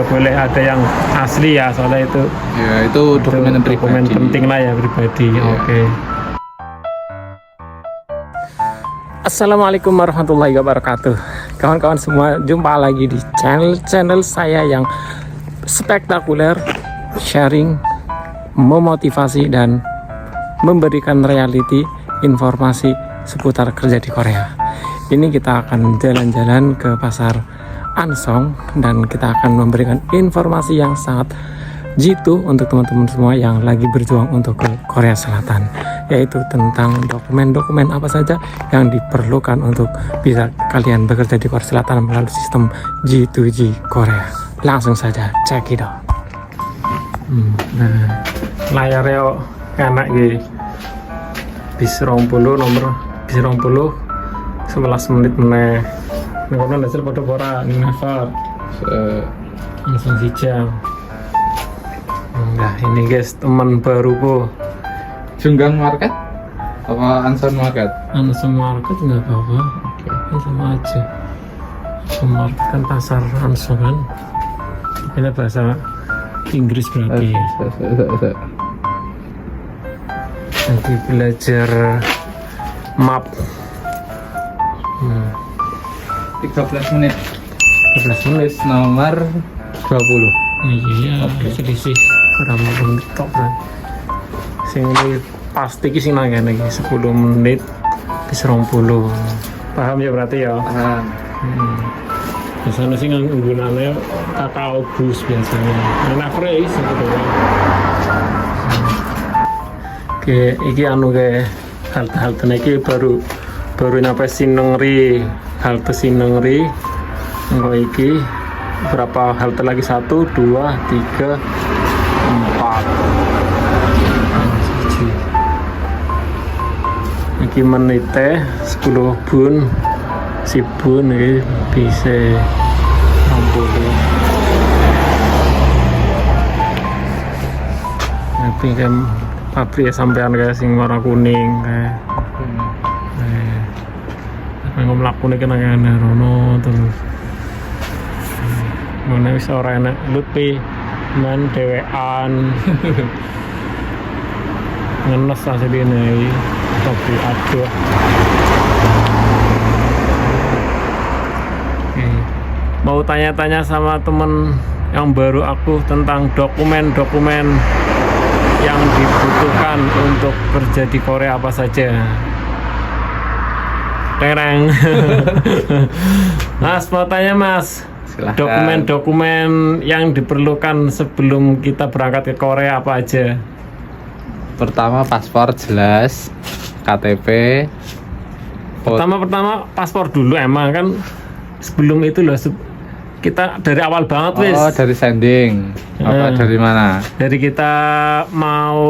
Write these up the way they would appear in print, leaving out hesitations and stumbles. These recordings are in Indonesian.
nggak boleh ada yang asli ya, soalnya itu Ya, itu dokumen dokumen pribadi. penting lah ya, pribadi. Iya. Oke. Assalamualaikum warahmatullahi wabarakatuh. Kawan-kawan semua, jumpa lagi di channel saya yang spektakuler, sharing, memotivasi dan memberikan reality informasi seputar kerja di Korea. Ini kita akan jalan-jalan ke pasar Ansong dan kita akan memberikan informasi yang sangat jitu untuk teman-teman semua yang lagi berjuang untuk ke Korea Selatan, yaitu tentang dokumen-dokumen apa saja yang diperlukan untuk bisa kalian bekerja di Korea Selatan melalui sistem G2G Korea. Langsung saja cek itu. Nah, layarnya enak gitu. Bis 20 nomor bis 20 11 menit meneh. Nek ono hasil padha ora ning Navar. Langsung hijau. Nah, ini guys, teman baruku. Junggang Market apa Anson Market? Ansong Market nggak apa-apa. Kan sama aja. Ansong Market kan pasar Ansong kan. Ini bahasa Inggris berarti. Nanti belajar map. 13 menit 13 menit. nomor 20. Iya, selisih kurang menit tok kan. Sing ini pasti ki sing nang kene iki 10 menit bis 20. Paham ya berarti ya? Paham. Biasanya sih nggunane kakao bus biasanya. Enak fresh sebetulnya. Oke, iki anu ke halte iki baru nyampe Sinengri, halte Sinengri. Engko iki berapa halte lagi? 1, 2, 3, 4. Iki menite 10 bun. Si bun iki bisa 60. Tapi kan pabrik sampean kayak sing warna kuning kayak nggak melakukan kena kena rono terus mana bisa orang enak lupi man dewean ngenes aja di nih tapi aduh. Mau tanya-tanya sama temen yang baru aku tentang dokumen-dokumen yang dibutuhkan untuk kerja di Korea apa saja. Tereng. Mas, mau tanya Mas, Silahkan. dokumen-dokumen yang diperlukan sebelum kita berangkat ke Korea apa aja? Pertama paspor jelas, KTP. Pertama paspor dulu, emang kan sebelum itu loh kita dari awal banget wis. Oh, dari sending. Apa dari mana? Dari kita mau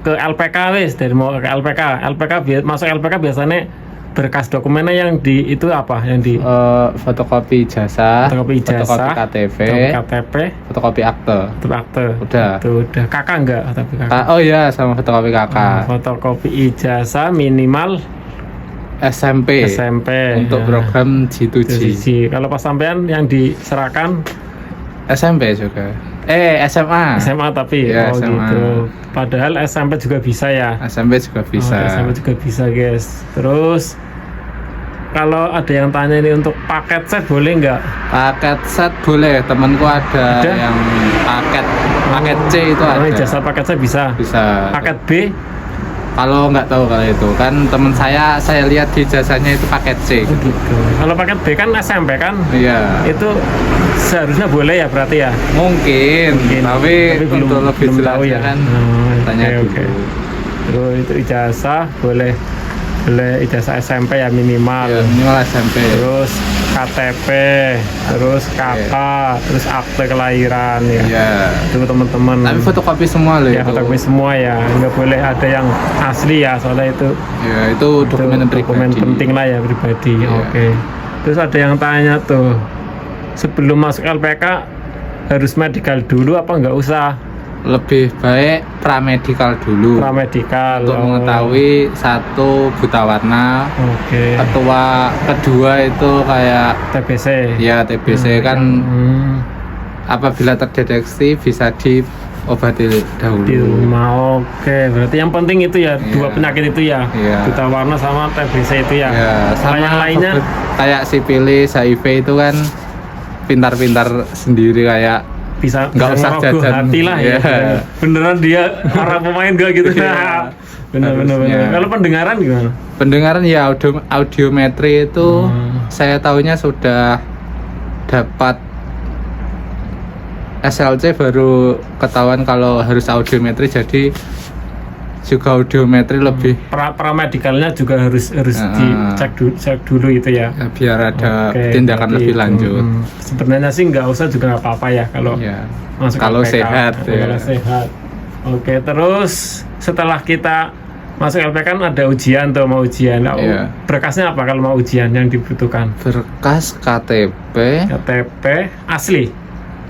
ke LPK wis, dari mau ke LPK masuk LPK biasanya berkas dokumennya yang di itu apa? Yang di Fotokopi ijazah, fotokopi KTP, fotokopi akte. Udah. Itu udah. Kakak enggak? Tapi kakak. Oh iya, sama fotokopi kakak. Fotokopi ijazah minimal SMP untuk ya. program G2G. Kalau pas sampean yang diserahkan SMP juga. SMA tapi ya, SMA. Gitu. Padahal SMP juga bisa ya. SMP juga bisa. SMP juga bisa guys. Terus kalau ada yang tanya ini untuk paket set boleh nggak? Paket set boleh. Temanku ada yang paket C itu ada. Jasa paket set bisa. Paket B? Kalau nggak tahu kalau itu kan teman saya lihat di jasanya itu paket C. Gitu. Kalau paket B kan SMP kan? Iya. Itu seharusnya boleh ya berarti ya? Mungkin. Tapi untuk lebih belum tahu ya kan tanya dulu. Terus itu ijazah boleh ijazah SMP ya minimal. Ya, minimal SMP. Terus KTP, terus KK, terus akte kelahiran ya. Iya. Itu teman-teman. Tapi fotokopi semua loh ya, itu. fotokopi semua ya. Nggak boleh ada yang asli ya, soalnya itu. Ya, itu dokumen pribadi. Penting lah ya, pribadi. Ya. Oke. Terus ada yang tanya tuh, sebelum masuk LPK harus medical dulu apa nggak usah? Lebih baik pramedikal dulu. Pramedikal untuk mengetahui satu buta warna. Oke. Kedua itu kayak TBC. ya TBC kan apabila terdeteksi bisa diobati Di dahulu. rumah. Oke, berarti yang penting itu ya dua Iya. penyakit itu ya. Iya. Buta warna sama TBC itu ya. Ya, Kalau yang lainnya kayak sipilis, HIV itu kan pintar-pintar sendiri, kayak bisa nggak usah ngerogoh jajan. hati lah ya. Iya. Beneran dia orang pemain gak gitu. Iya. Bener-bener. Harusnya. Kalau pendengaran gimana? Pendengaran ya audiometri itu saya tahunya sudah dapat SLC baru ketahuan kalau harus audiometri, jadi juga audiometri lebih Paramedikalnya juga harus cek dulu itu ya. ya, biar ada Oke, tindakan berarti lebih itu. lanjut. Sebenarnya sih nggak usah juga nggak apa-apa ya kalau Ya. masuk Kalau LPK. sehat, Kalau ya. sehat. Oke, terus setelah kita masuk LPK kan ada ujian tuh, mau ujian. Nah, Iya. berkasnya apa kalau mau ujian yang dibutuhkan? Berkas KTP, KTP asli.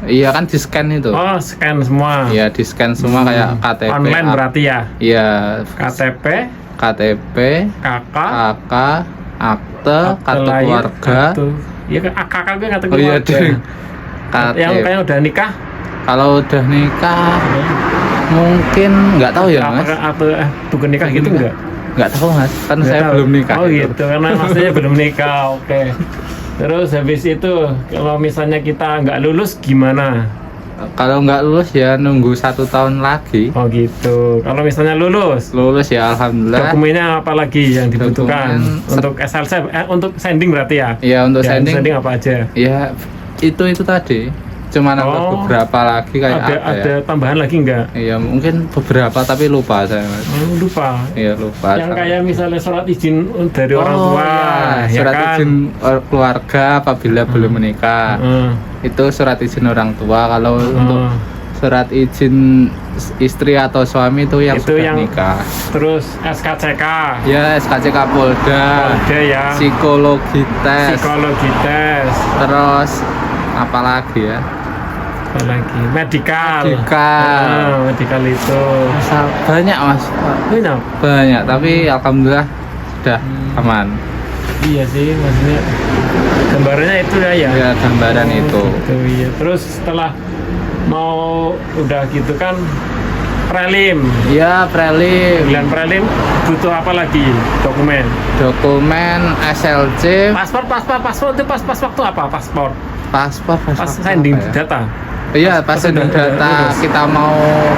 iya kan di scan itu. Oh, scan semua. Iya di scan semua kayak KTP. Online berarti ya. Iya. KTP, KTP, KK, KK, akte, kartu lahir, keluarga. Iya, KK gue kartu Oh iya keluarga. ding. Yang KTP. kayak udah nikah. Kalau udah nikah mungkin nggak tahu ya mas. Apakah atau bukan nikah gitu enggak? Nggak tahu mas. Kan Nggak saya tahu. belum nikah. Oh gitu. gitu, karena maksudnya belum nikah. Oke. Terus habis itu kalau misalnya kita nggak lulus gimana? Kalau nggak lulus ya nunggu 1 tahun lagi. Oh gitu. Kalau misalnya lulus, Lulus ya alhamdulillah. dokumennya apa lagi yang dibutuhkan Dokumen- untuk SLC? Untuk sending berarti ya? Iya untuk Ya, sending. apa aja? Ya itu tadi. Cuma nambah Oh. beberapa lagi kayak apa Ada ya? tambahan lagi nggak? Iya mungkin beberapa tapi lupa saya mas. Oh, lupa. Iya lupa. Yang saya. kayak misalnya surat izin dari orang tua, iya. ya Surat kan? izin keluarga apabila belum menikah. Heeh. Itu surat izin orang tua. Kalau untuk surat izin istri atau suami itu yang Itu sudah yang- nikah. Terus SKCK, Ya SKCK Polda, Polda ya, psikologi tes, psikologi tes, terus apalagi ya? apa lagi? Medikal. Medikal. Medikal itu. Banyak mas, Banyak. banyak. Tapi alhamdulillah sudah aman. Iya sih, maksudnya gambarnya itu ya. Ya gambaran itu. Gitu, iya. Terus setelah mau udah gitu kan prelim. Ya prelim, Bulan prelim butuh apa lagi? Dokumen. dokumen SLC, Paspor itu pas waktu apa? Paspor. paspor, Pas sending apa ya? data. Iya pas pas sending udah data lulus. kita mau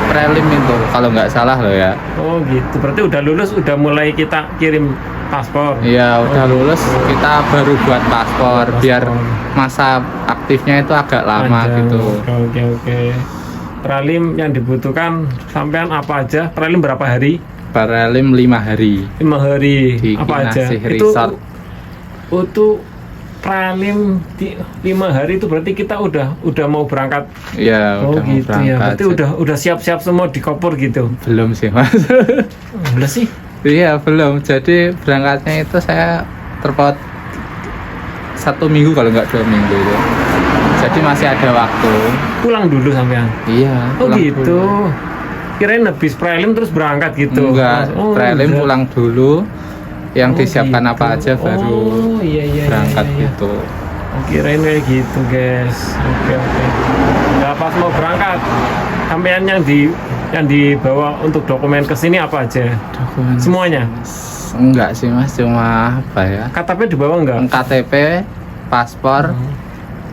prelim itu kalau nggak salah loh ya. Oh gitu. Berarti udah lulus, udah mulai kita kirim paspor. Iya udah lulus kita baru buat paspor biar masa aktifnya itu agak lama Panjang. gitu. Oke. Prelim yang dibutuhkan sampean apa aja? Prelim berapa hari? Prelim 5 hari 5 hari. di Apa aja? Kinasih Itu Resort. untuk prelim 5 hari itu berarti kita udah mau berangkat. Iya Oh udah mau gitu ya. berangkat. Berarti udah siap-siap semua di koper gitu. Belum sih mas. Udah sih. Iya belum. Jadi berangkatnya itu saya terpaut 1 minggu kalau nggak 2 minggu itu. Jadi masih ada waktu. Pulang dulu sampean. Iya. Oh pulang gitu. dulu. Kirain habis prelim terus berangkat gitu. Enggak. Oh, Prelim enggak. pulang dulu. Yang Oh, disiapkan gitu. apa aja baru Oh, iya, berangkat iya. gitu. Oh, kirain kayak gitu guys. Oke. Nah pas mau berangkat, sampean yang dibawa untuk dokumen ke sini apa aja? Dokumen. Semuanya. Enggak sih mas, cuma apa ya? KTP dibawa enggak? KTP, paspor,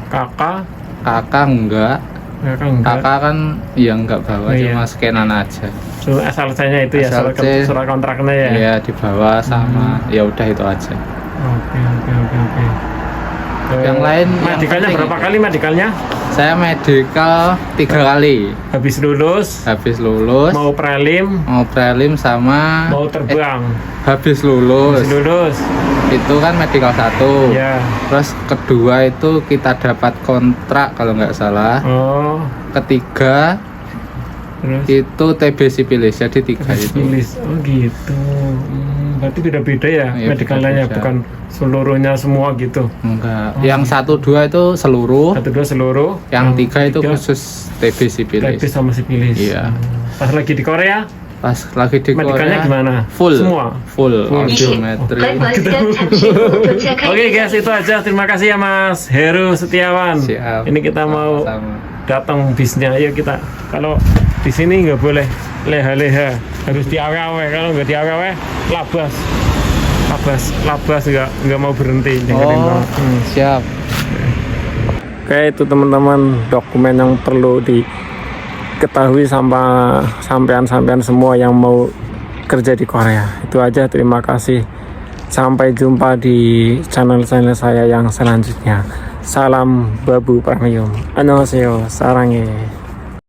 Kakak, kakak enggak. enggak. Kakak kan ya enggak bawa, Oh, iya. cuma scanan aja. So, SLC-nya itu ya, SLC. surat kontraknya ya. Iya dibawa sama, ya udah itu aja. Oke. Yang lain, yang Medikalnya penting berapa itu. kali medikalnya? Saya medical 3 kali. Habis lulus, Habis lulus, mau prelim, mau prelim sama mau terbang. habis lulus. Habis lulus, Itu kan medical 1. ya. Terus kedua itu kita dapat kontrak kalau nggak salah. Oh, Ketiga terus itu TB sipilis. Jadi 3 itu. tulis. Oh gitu. Berarti beda-beda ya Iya, medikalnya, beda-beda. bukan seluruhnya semua gitu. Enggak. Oh, Yang 1, 2 itu seluruh. 1, 2 seluruh. Yang 3 itu tiga, khusus TB sipilis. TB sama sipilis. Iya. Pas lagi di Korea, Pas lagi di medikalnya Korea gimana? full. Semua. Full Full. audiometri. Oke guys, itu aja. Terima kasih ya Mas Heru Setiawan. Siap. Ini kita mau Sama-sama. datang bisnya. Ayo kita, kalau di sini nggak boleh leha-leha, harus diawe-awe. Kalau nggak diawe-awe, labas nggak mau berhenti. Siap. Oke, itu teman-teman dokumen yang perlu diketahui sama sampean-sampean semua yang mau kerja di Korea. Itu aja, terima kasih. Sampai jumpa di channel-channel saya yang selanjutnya. Salam Babu Premium. Annyeonghaseyo, sarange.